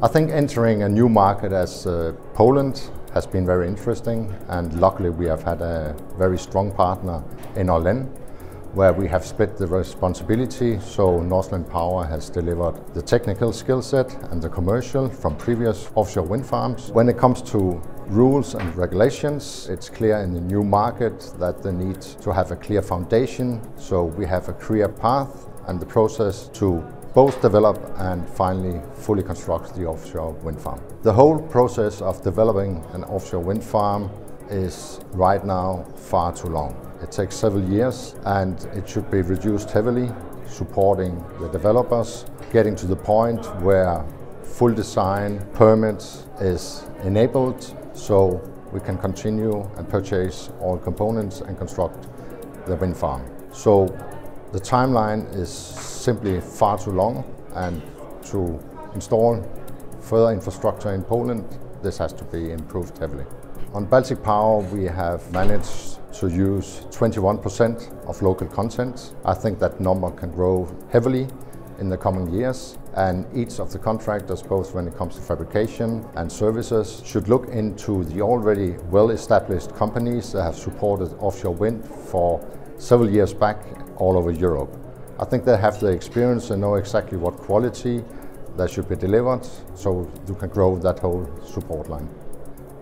I think entering a new market as Poland has been very interesting, and luckily we have had a very strong partner in Northland, where we have split the responsibility, so Northland Power has delivered the technical skill set and the commercial from previous offshore wind farms. When it comes to rules and regulations, it's clear in the new market that they need to have a clear foundation, so we have a clear path and the process to both develop and finally fully construct the offshore wind farm. The whole process of developing an offshore wind farm is right now far too long. It takes several years and it should be reduced heavily, supporting the developers, getting to the point where full design permits is enabled so we can continue and purchase all components and construct the wind farm. So the timeline is simply far too long, and to install further infrastructure in Poland, this has to be improved heavily. On Baltic Power, we have managed to use 21% of local content. I think that number can grow heavily in the coming years, and each of the contractors, both when it comes to fabrication and services, should look into the already well-established companies that have supported offshore wind for several years back all over Europe. I think they have the experience and know exactly what quality that should be delivered, so you can grow that whole support line.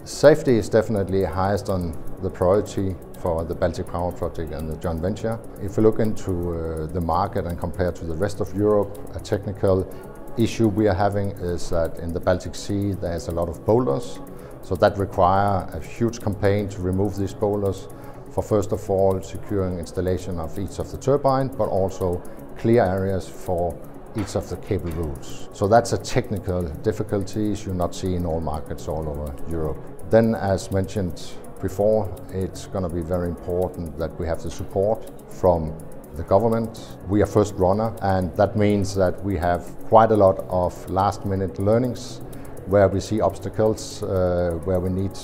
Safety is definitely highest on the priority for the Baltic Power project and the joint venture. If we look into the market and compare to the rest of Europe, a technical issue we are having is that in the Baltic Sea there's a lot of boulders, so that requires a huge campaign to remove these boulders, for first of all securing installation of each of the turbine, but also clear areas for each of the cable routes. So that's a technical difficulty you not see in all markets all over Europe. Then, as mentioned before, it's going to be very important that we have the support from the government. We are first runner, and that means that we have quite a lot of last-minute learnings where we see obstacles, where we need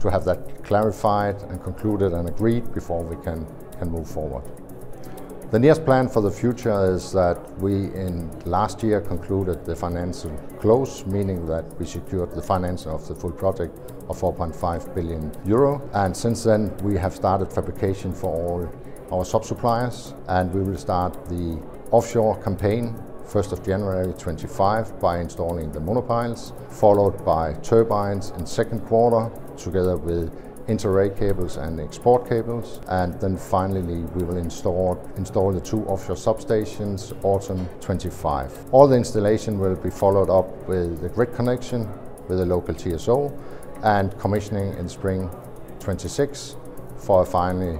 to have that clarified and concluded and agreed before we can move forward. The nearest plan for the future is that we in last year concluded the financial close, meaning that we secured the financing of the full project of 4.5 billion euro. And since then we have started fabrication for all our sub-suppliers, and we will start the offshore campaign 1st of January 25 by installing the monopiles, followed by turbines in second quarter, together with inter-array cables and export cables, and then finally we will install the 2 offshore substations autumn 25. All the installation will be followed up with the grid connection with a local TSO and commissioning in spring 26 for a final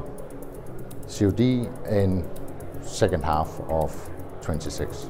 COD in second half of 26.